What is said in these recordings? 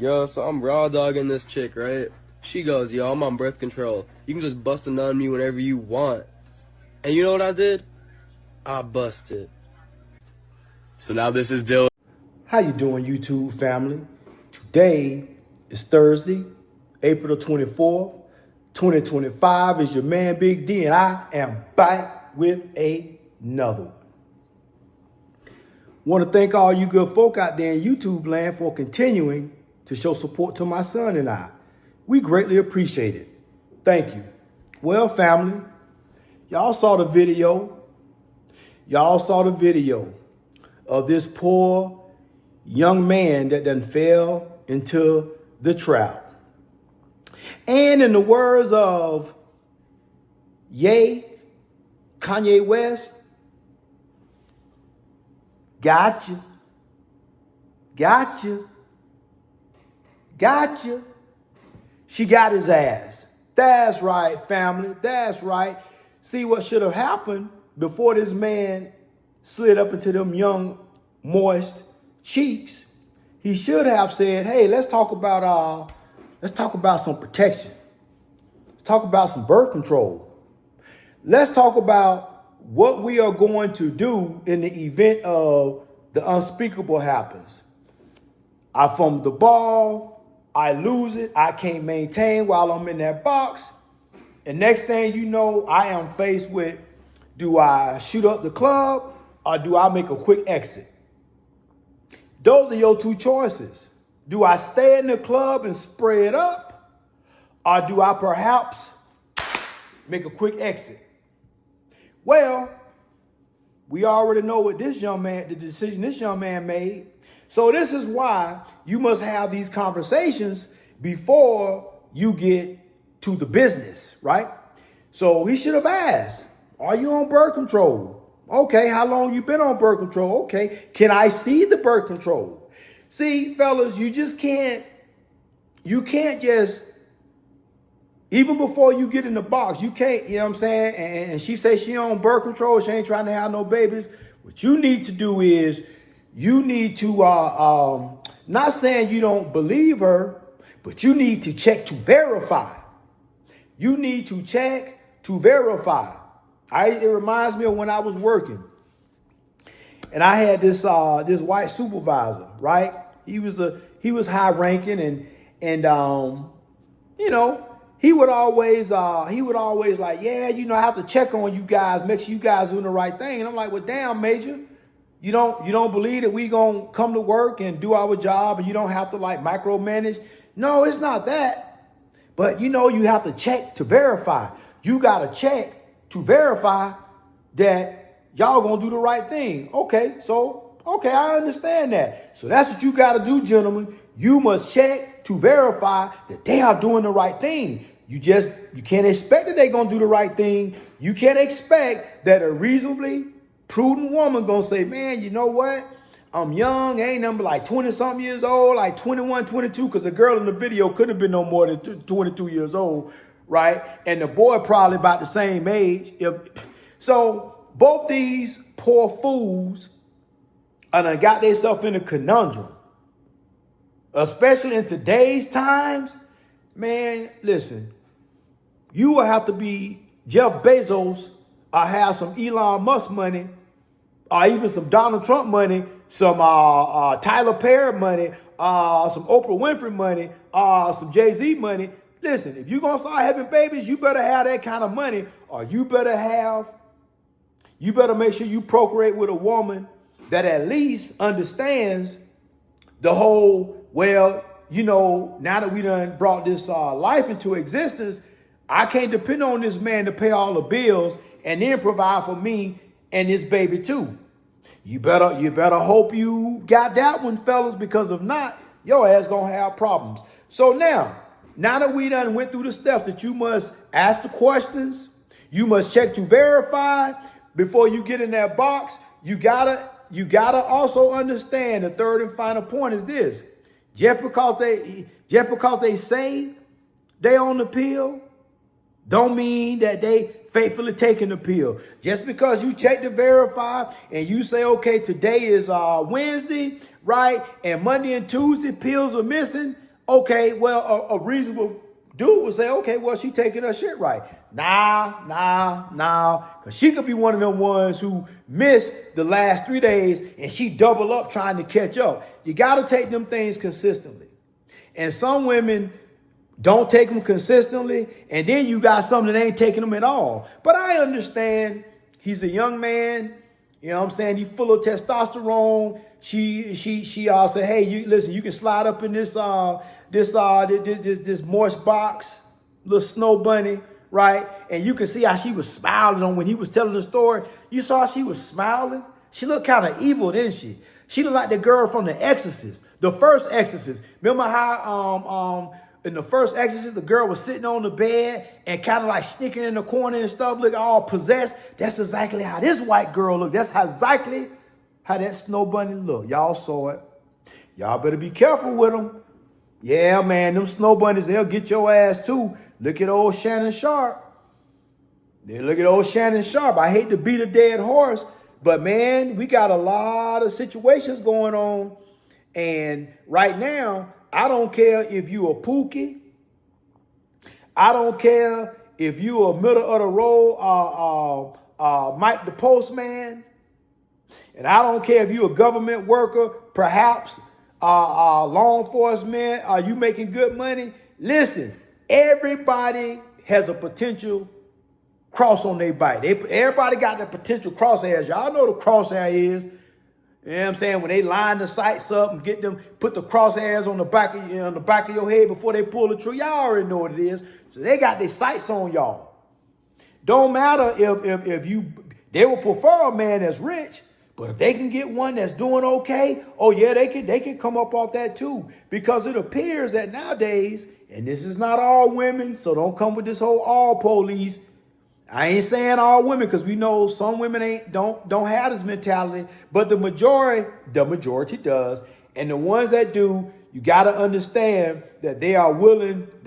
Yo, so I'm raw dogging this chick, right? She goes, yo, I'm on birth control. You can just bust a nut on me whenever you want. And you know what I did? I busted. So now this is Dylan. How you doing, YouTube family? Today is Thursday, April the 24th, 2025. Is your man Big D, and I am back with another one. Want to thank all you good folk out there in YouTube land for continuing to show support to my son and I. We greatly appreciate it. Thank you. Well, family, y'all saw the video. Y'all saw the video of this poor young man that done fell into the trap. And in the words of Kanye West, gotcha, gotcha, gotcha. She got his ass. That's right, family. That's right. See what should have happened before this man slid up into them young, moist cheeks. He should have said, "Hey, let's talk about some protection. Let's talk about some birth control. Let's talk about what we are going to do in the event of the unspeakable happens. I fumble the ball, I lose it, I can't maintain while I'm in that box. And next thing you know, I am faced with, do I shoot up the club or do I make a quick exit? Those are your two choices. Do I stay in the club and spray it up, or do I perhaps make a quick exit?" Well, we already know what the decision this young man made. So this is why you must have these conversations before you get to the business, right? So he should have asked, "Are you on birth control? Okay, how long you been on birth control? Okay, can I see the birth control?" See, fellas, you can't just, even before you get in the box, you can't, you know what I'm saying? And she says she on birth control, she ain't trying to have no babies. What you need to do is, you need to, not saying you don't believe her, but you need to check to verify. You need to check to verify. It reminds me of when I was working, and I had this white supervisor, right? He was high ranking, and you know, he would always like, "Yeah, you know, I have to check on you guys, make sure you guys doing the right thing." And I'm like, "Well, damn, Major, you don't believe that we gonna come to work and do our job, and you don't have to like micromanage?" No, it's not that. But you know, you have to check to verify. You gotta check to verify that y'all gonna do the right thing. Okay, I understand that. So that's what you gotta do, gentlemen. You must check to verify that they are doing the right thing. You can't expect that they're gonna do the right thing. You can't expect that a reasonably prudent woman gonna say, "Man, you know what? I'm young, ain't number like 20 something years old, like 21, 22, because the girl in the video couldn't have been no more than 22 years old, right? And the boy probably about the same age. So both these poor fools done got themselves in a conundrum. Especially in today's times, man, listen, you will have to be Jeff Bezos or have some Elon Musk money, or even some Donald Trump money, some Tyler Perry money, some Oprah Winfrey money, some Jay-Z money. Listen, if you're going to start having babies, you better have that kind of money, or you better make sure you procreate with a woman that at least understands the whole, well, you know, now that we done brought this life into existence, I can't depend on this man to pay all the bills and then provide for me and this baby too. You better hope you got that one, fellas, because if not, your ass gonna have problems. So now that we done went through the steps that you must ask the questions, you must check to verify before you get in that box, you gotta also understand the third and final point is this: just because they say they on the pill, don't mean that they faithfully taking the pill. Just because you check to verify and you say, okay, today is Wednesday, right? And Monday and Tuesday pills are missing. Okay, well, a reasonable dude would say, okay, well, she taking her shit right. Nah. Because she could be one of them ones who missed the last 3 days and she double up trying to catch up. You got to take them things consistently. And some women don't take them consistently, and then you got some that ain't taking them at all. But I understand he's a young man. You know what I'm saying? He's full of testosterone. She said, hey, you listen, you can slide up in this moist box, little snow bunny, right? And you can see how she was smiling on when he was telling the story. You saw she was smiling. She looked kind of evil, didn't she? She looked like the girl from The Exorcist, the first Exorcist. Remember how in the first Exorcist, the girl was sitting on the bed and kind of like sneaking in the corner and stuff, looking all possessed? That's exactly how this white girl looked. That's exactly how that snow bunny looked. Y'all saw it. Y'all better be careful with them. Yeah, man, them snow bunnies, they'll get your ass too. Look at old Shannon Sharp. I hate to beat a dead horse, but man, we got a lot of situations going on. And right now, I don't care if you a Pookie. I don't care if you a middle of the road Mike the Postman. And I don't care if you a government worker, perhaps law enforcement, are you making good money? Listen, everybody has a potential cross on their bike. Everybody got the potential crosshairs. Y'all know the crosshair is. You know what I'm saying? When they line the sights up and get them, put the crosshairs on the back of your head before they pull the trigger. Y'all already know what it is. So they got their sights on y'all. Don't matter if they will prefer a man that's rich, but if they can get one that's doing okay, oh yeah, they can come up off that too. Because it appears that nowadays, and this is not all women, so don't come with this whole all police. I ain't saying all women, because we know some women don't have this mentality, but the majority does. And the ones that do, you got to understand that they're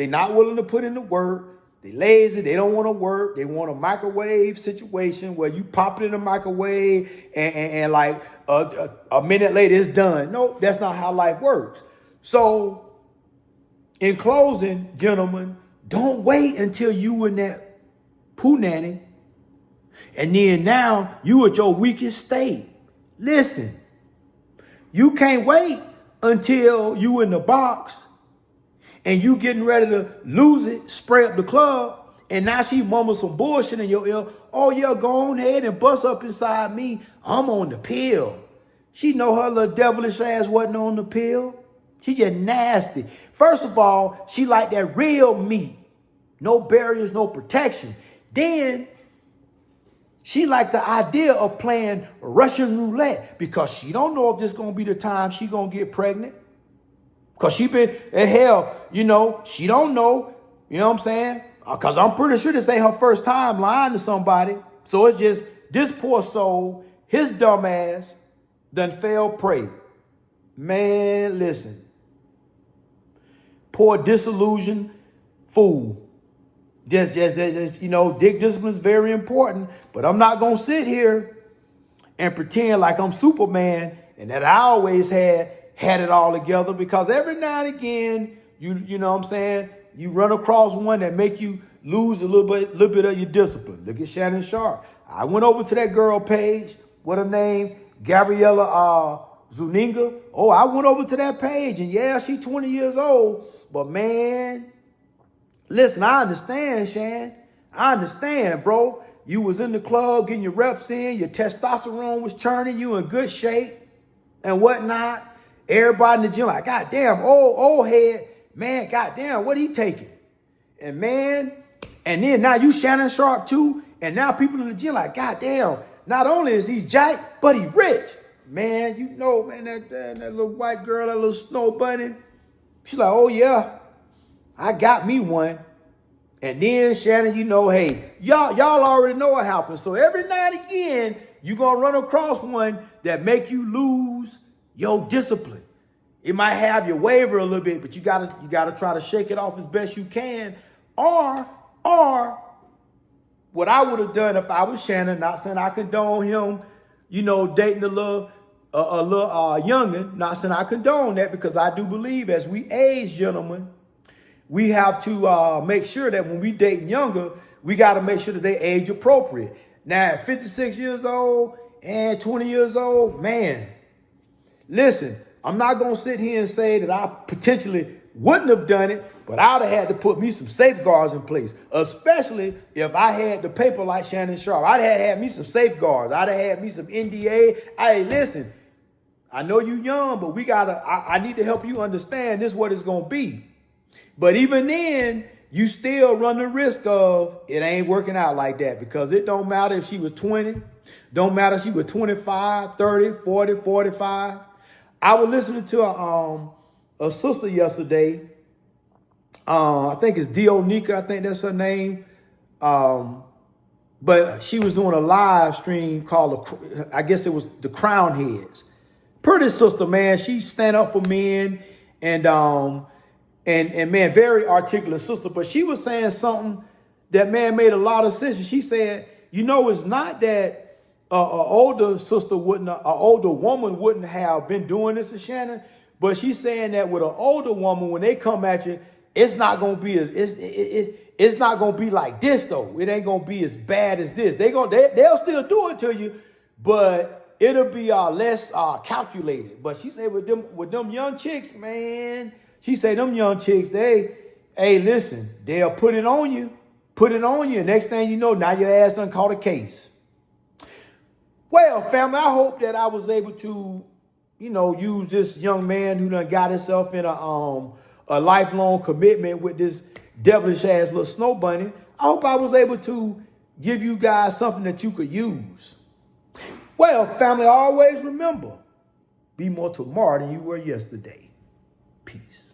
not willing to put in the work. They lazy, they don't want to work. They want a microwave situation where you pop it in the microwave and like a minute later it's done. No, that's not how life works. So in closing, gentlemen, don't wait until you in that poo nanny, and then now you at your weakest state. Listen, you can't wait until you in the box and you getting ready to lose it, spray up the club, and now she mumbles some bullshit in your ear. Oh yeah, go on ahead and bust up inside me. I'm on the pill. She know her little devilish ass wasn't on the pill. She just nasty. First of all, she like that real meat. No barriers, no protection. Then she like the idea of playing Russian roulette because she don't know if this going to be the time she going to get pregnant. Because she been, hell, she don't know, you know what I'm saying? Because I'm pretty sure this ain't her first time lying to somebody. So it's just this poor soul, his dumb ass, done fell prey. Man, listen. Poor disillusioned fool. Just, dick discipline is very important, but I'm not going to sit here and pretend like I'm Superman and that I always had it all together, because every now and again, you know what I'm saying, you run across one that make you lose a little bit of your discipline. Look at Shannon Sharp. I went over to that girl page, what her name, Gabriella Zuniga. Oh, I went over to that page, and yeah, she's 20 years old, but man, listen, I understand, Shan. I understand, bro. You was in the club getting your reps in. Your testosterone was churning. You in good shape and whatnot. Everybody in the gym like, God damn, old head. Man, God damn, what he taking? And man, and then now you Shannon Sharp too. And now people in the gym like, God damn, not only is he jacked, but he rich. Man, man, that little white girl, that little snow bunny. She's like, oh yeah, I got me one. And then Shannon, hey, y'all already know what happens. So every now and again, you're going to run across one that make you lose your discipline. It might have you waver a little bit, but you gotta try to shake it off as best you can. Or what I would have done if I was Shannon, not saying I condone him, dating a little a little youngin'. Not saying I condone that, because I do believe as we age, gentlemen, we have to make sure that when we dating younger, we got to make sure that they age appropriate. Now, at 56 years old and 20 years old, man, listen, I'm not going to sit here and say that I potentially wouldn't have done it, but I'd have had to put me some safeguards in place, especially if I had the paper like Shannon Sharpe. I'd have had me some safeguards. I'd have had me some NDA. Hey, listen, I know you young, but I need to help you understand this is what it's going to be. But even then, you still run the risk of it ain't working out like that, because it don't matter if she was 20, don't matter if she was 25, 30, 40, 45. I was listening to a sister yesterday. I think it's Dionika. I think that's her name. But she was doing a live stream called, I guess it was the Crown Heads. Pretty sister, man. She stand up for men and man, very articulate sister. But she was saying something that, man, made a lot of sense. She said, it's not that an older sister wouldn't, an older woman wouldn't have been doing this to Shannon, but she's saying that with an older woman, when they come at you, it's not gonna be it's not gonna be like this though. It ain't gonna be as bad as this. They'll still do it to you, but it'll be less calculated. But she said with them young chicks, man, she said them young chicks, listen, they'll put it on you. Next thing you know, now your ass done caught a case. Well, family, I hope that I was able to, use this young man who done got himself in a lifelong commitment with this devilish ass little snow bunny. I hope I was able to give you guys something that you could use. Well, family, always remember, be more tomorrow than you were yesterday. Peace.